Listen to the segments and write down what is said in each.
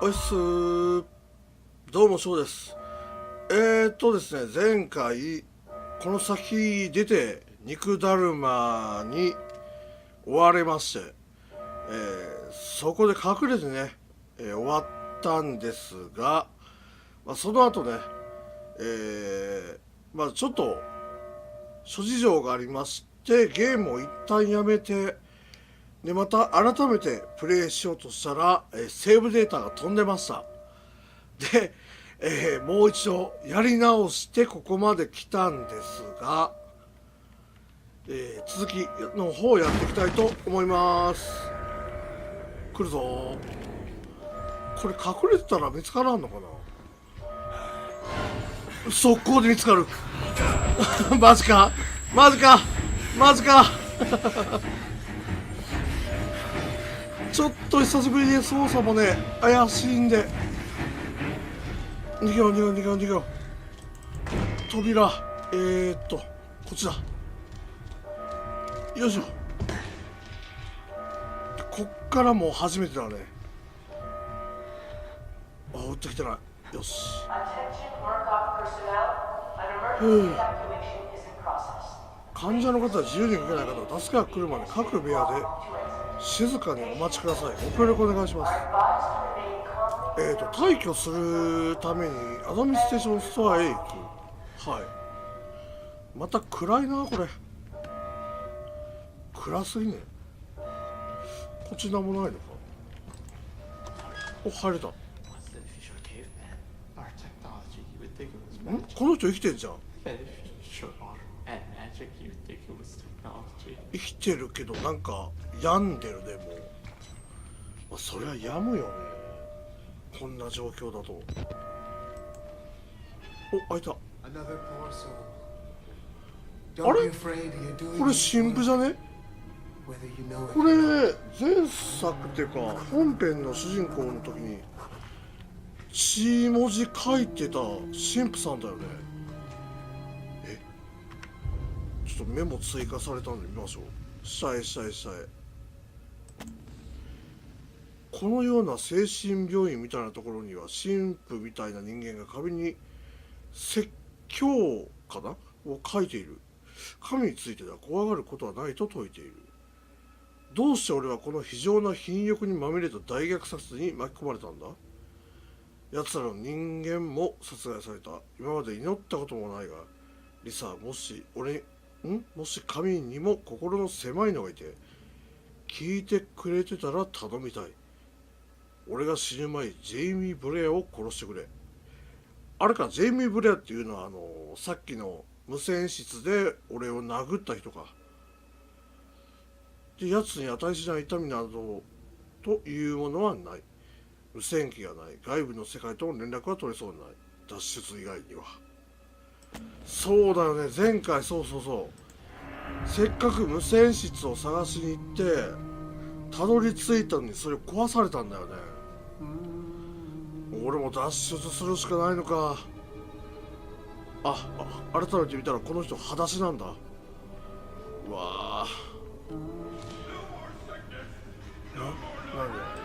おいっすー。どうも翔です。ですね、前回この先出て肉だるまに追われまして、そこで隠れてね、終わったんですが、その後ね、ちょっと諸事情がありましてゲームを一旦やめて、でまた改めてプレイしようとしたら、セーブデータが飛んでました。で、もう一度やり直してここまで来たんですが、続きの方をやっていきたいと思います。来るぞ。これ隠れてたら見つからんのかな。速攻で見つかる。マジかマジかマジか。ちょっと久しぶりで操作もね怪しいんで、逃げよう逃げよう逃げよう逃げよう。扉、こっちだ。よいしょ。こっからもう初めてだね。撃ってきてない。よし。患者の方は自由に動けない方は助けが来るまで各部屋で静かにお待ちください。ご協力お願いします。退去するためにアドミニステーションストアへ行く。はい。また暗いなこれ。暗すぎね。こっちなんもないのか。お、入れた。ん、この人生きてんじゃん。生きてるけどなんか病んでるね。もう、そりゃ病むよね、こんな状況だと。お、開いた。あれ、これ新婦じゃね。これ前作っていうか本編の主人公の時に血文字書いてた神父さんだよね。ちょっとメモ追加されたんで見ましょう。下へ下へ下へ。このような精神病院みたいなところには神父みたいな人間が壁に説教かなを書いている。神についてでは怖がることはないと説いている。どうして俺はこの非常な貧欲にまみれた大虐殺に巻き込まれたんだ。奴らの人間も殺害された。今まで祈ったこともないが、リサ、もし神にも心の狭いのがいて聞いてくれてたら頼みたい。俺が死ぬ前にジェイミー・ブレアを殺してくれ。あれか、ジェイミー・ブレアっていうのはさっきの無線室で俺を殴った人か。で、奴に値しない痛みなどというものはない。無線機がない。外部の世界との連絡は取れそうにない。脱出以外には。そうだよね、前回そう。せっかく無線室を探しに行ってたどり着いたのにそれ壊されたんだよね。俺も脱出するしかないのか。改めて見たらこの人裸足なんだ。うわあ、なんで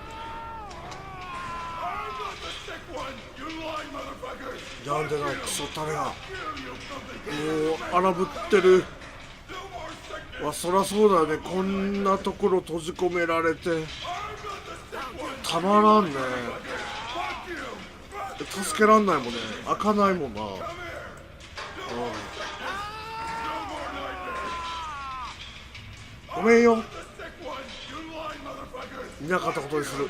なんでないクソタレがもう荒ぶってる。そりゃそうだよね。こんなところ閉じ込められてたまらんね。助けらんないもんね。開かないもんな。ごめんよ、いなかったことにする。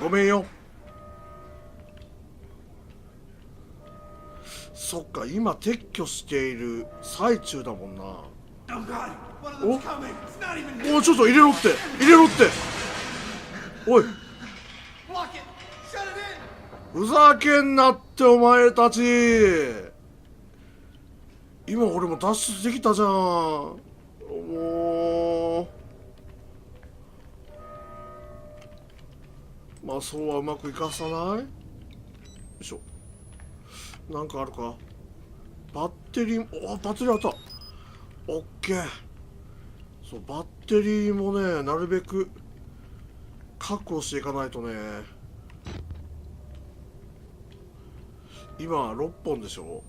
ごめんよ。そっか、今撤去している最中だもんな。お、ちょっと入れろっておい、ふざけんなってお前たち。今俺も脱出できたじゃん。もうそうはうまくいかさない。よいしょ。なんかあるか。バッテリー、バッテリーあった。オッケー。そう、バッテリーもねなるべく確保していかないとね。今6本でしょ。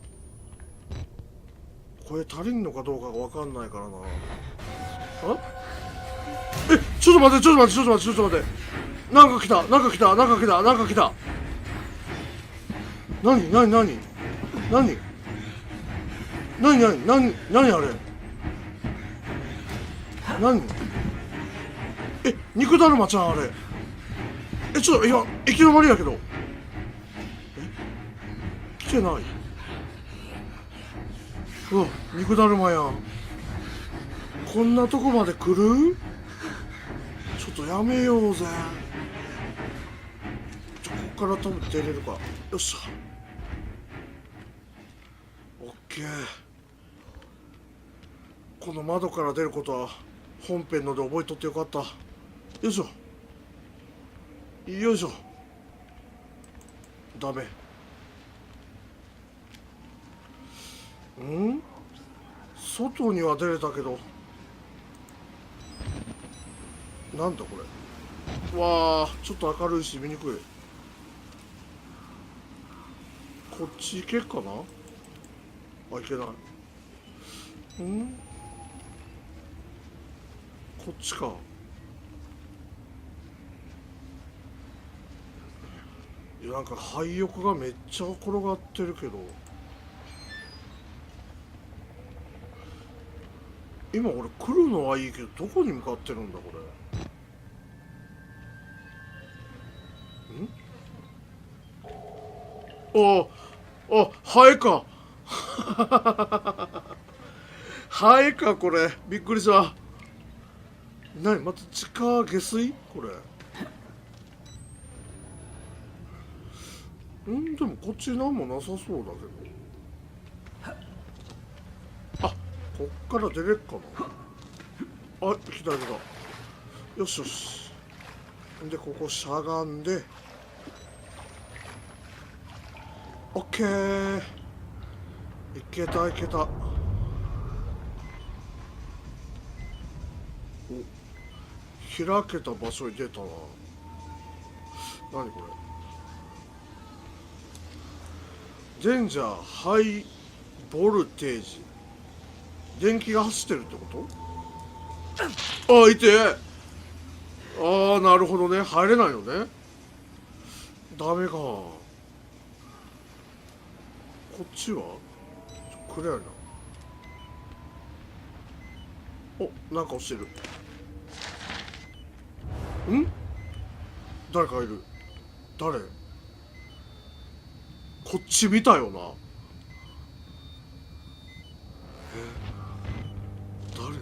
これ足りんのかどうかが分かんないからな。あ、え、ちょっと待ってちょっと待ってちょっと待ってちょっと待って、なんか来たなんか来たなんか来たなんか来た。何何何何何何何何あれ、何、え、肉だるまちゃんあれ。え、ちょっと、いや、行き止まりやけど。え、来てない。うわ、肉だるまやん。こんなとこまで来る。ちょっとやめようぜ。こっから多分出れるか。よっしゃ。オッケー。この窓から出ることは本編ので覚えとってよかった。よいしょ。よいしょ。ダメ。ん、外には出れたけど、なんだこれ。わあ、ちょっと明るいし見にくい。こっち行けっかな。あ、行けない。ん、こっちか。いや、なんか廃屋がめっちゃ転がってるけど、今俺来るのはいいけど、どこに向かってるんだこれ。ん、あ、ハエか。ハエかこれ。びっくりした。何、また地下下水これ。でもこっち何もなさそうだけど。あ、こっから出れっかな。あ、来た来た。よしよし。でここしゃがんで、オッケー。いけたいけた。お、開けた場所に出たな。何これ。デンジャーハイボルテージ。電気が走ってるってこと。あ、いて。ああ、なるほどね。入れないよね。ダメか。こっちは暗いな。お、なんか押してる。ん、誰かいる。誰。こっち見たよな。誰な。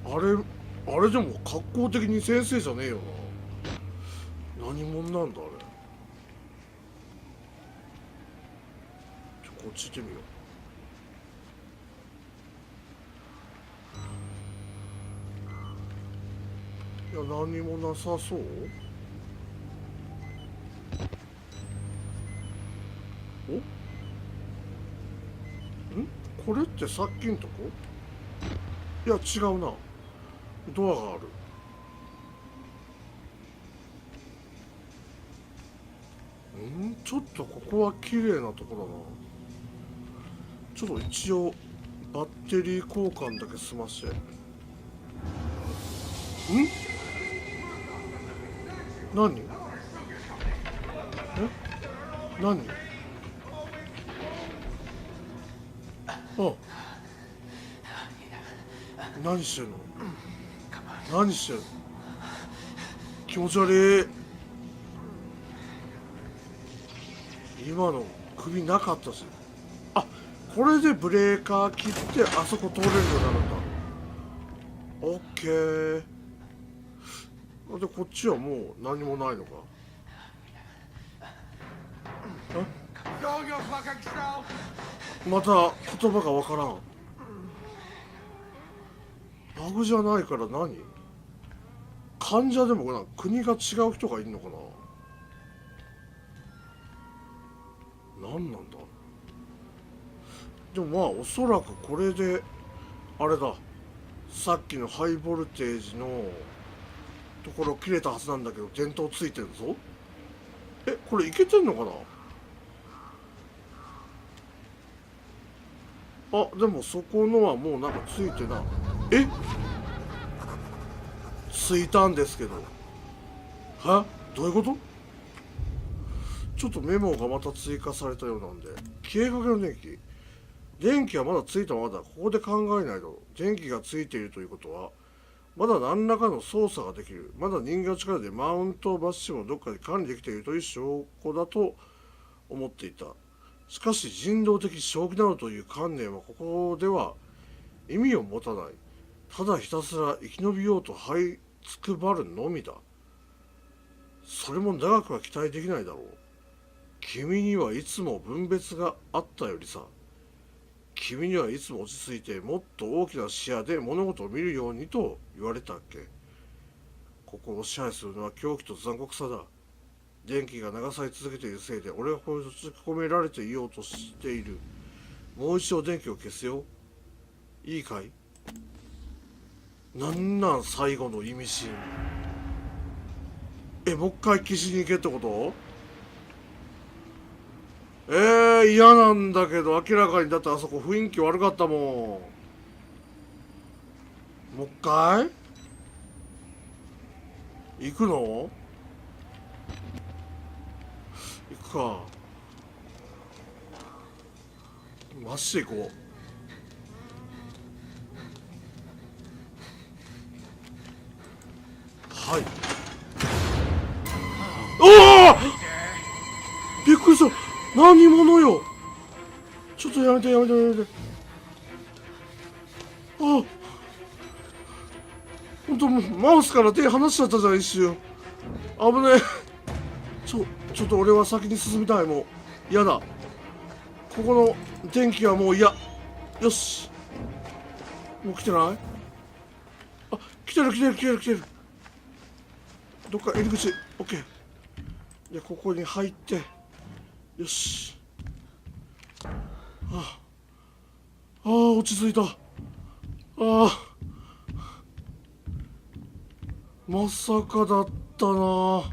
あれ、あれでも格好的に先生じゃねえよな。何者なんだあれ。こっち行ってみよう。いや、何もなさそう。これってさっきんとこ。いや違うな。ドアがある。ちょっとここは綺麗なとこだな。ちょっと一応バッテリー交換だけ済まして。何、何、あ、何してんの。何してんの。気持ち悪い。今の首なかったし。あ、これでブレーカー切ってあそこ通れるようになるんだ。オッケー。でこっちはもう何もないのか。また言葉がわからん。バグじゃないから何。患者でもな、国が違う人がいるのかな。何なんだ。でもまあおそらくこれであれだ、さっきのハイボルテージのところ切れたはずなんだけど、電灯ついてるぞ。これいけてんのかな。あ、でもそこのはもうなんかついてな。え、ついたんですけど。は、どういうこと。ちょっとメモがまた追加されたようなんで。消えかけの電気はまだついたままだ。ここで考えないと。電気がついているということはまだ何らかの操作ができる。まだ人間の力でマウントバッシュもどっかで管理できているという証拠だと思っていた。しかし人道的正気などという観念はここでは意味を持たない。ただひたすら生き延びようと這いつくばるのみだ。それも長くは期待できないだろう。君にはいつも分別があったよりさ。君にはいつも落ち着いてもっと大きな視野で物事を見るようにと言われたっけ。心を支配するのは狂気と残酷さだ。電気が流され続けているせいで俺はこれを閉じ込められていようとしている。もう一度電気を消すよ。いいかい。なん最後の意味深。もう一回消しに行けってこと。嫌なんだけど。明らかにだってあそこ雰囲気悪かったもん。もう一回行くの。行くか。まっして行こう。はい。おお、びっくりした。何者よ。ちょっとやめてやめてやめて。あ、ほんとマウスから手離しちゃったじゃん一瞬。危ねえ。ちょっと俺は先に進みたい。もう嫌だ。ここの電気はもう嫌。よし、もう来てない。あ、来てる来てる来てる来てる。どっか入り口。オッケー。でここに入って、よし。落ち着いた。まさかだったな。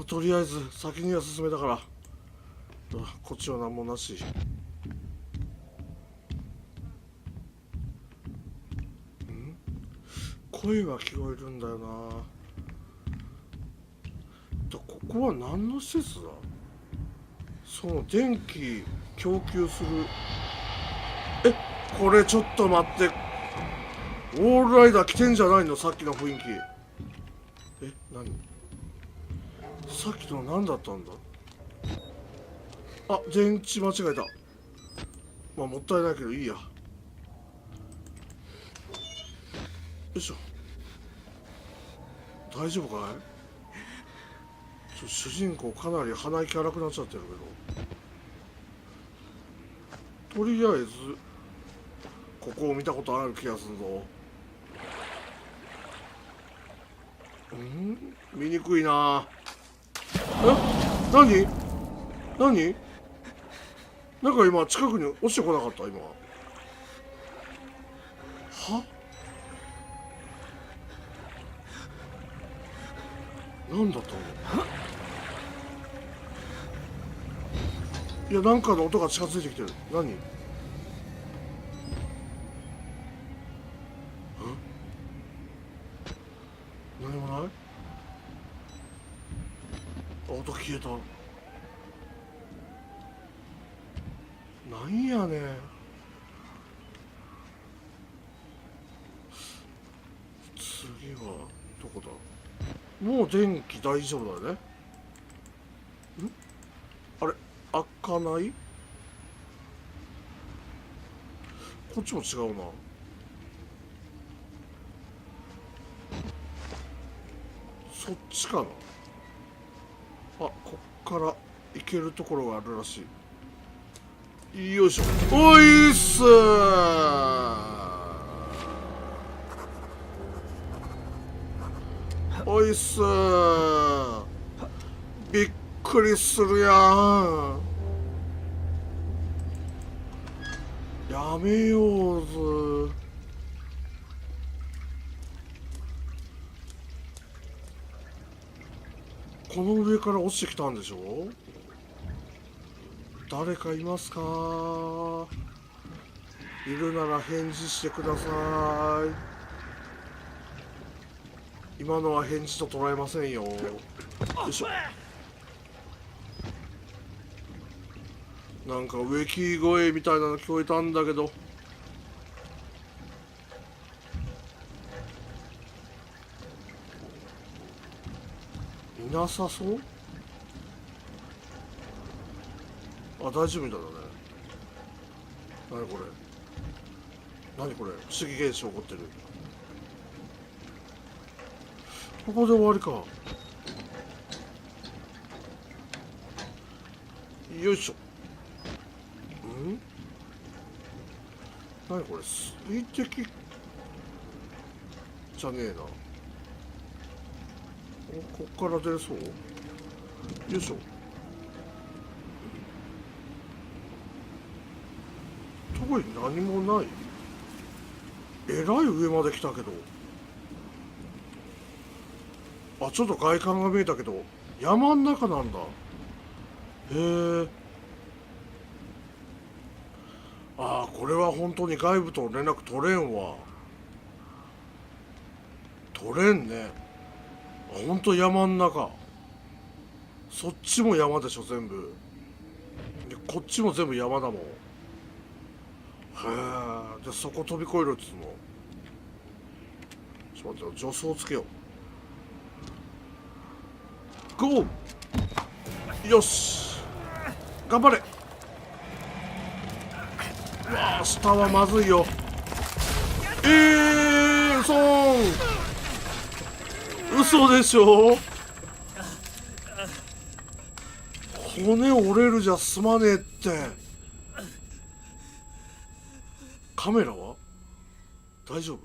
とりあえず先には進めたから、こっちは何もなし。声は聞こえるんだよな。ここは何の施設だ。その電気供給する。これちょっと待って。オールライダー来てんじゃないの。さっきの雰囲気。何さっきの何だったんだ。あ、電池間違えた。まあもったいないけどいいや。よいしょ。大丈夫かい。主人公かなり鼻息荒くなっちゃってるけど、とりあえずここを見たことある気がするぞ。見にくいな。何なんか今近くに落ちてこなかった今。は、何だったの。いや、なんかの音が近づいてきてる。何もない。音消えた。なんやねん。次はどこだ。もう電気大丈夫だね。あれ、開かない。こっちも違うな。そっちかな。こっから行けるところがあるらしい。よいしょ。おいっすー。おいっすー。びっくりするやん。やめようぜ。この上から落ちてきたんでしょ。誰かいますか。いるなら返事してください。今のは返事と捉えませんよ。よいしょ。なんか植木声みたいなの聞こえたんだけど、いなさそう。あ、大丈夫みたいだね。何これ、何これ、不思議現象起こってる。ここで終わりか。よいしょ。ん、何これ、水滴じゃねえな。こっから出そう。よいしょ。特に何もない。えらい上まで来たけど。あ、ちょっと外観が見えたけど山ん中なんだ。へえ。ああ、これは本当に外部と連絡取れんわ。取れんね。あ、本当山ん中。そっちも山でしょ全部。でこっちも全部山だもん。へえ。でそこ飛び越えるっつうの。ちょっと待って、助走つけよう。ゴー。よし、頑張れ。うわー、下はまずいよ。嘘ーん。嘘でしょ。骨折れるじゃ済まねえって。カメラは大丈夫？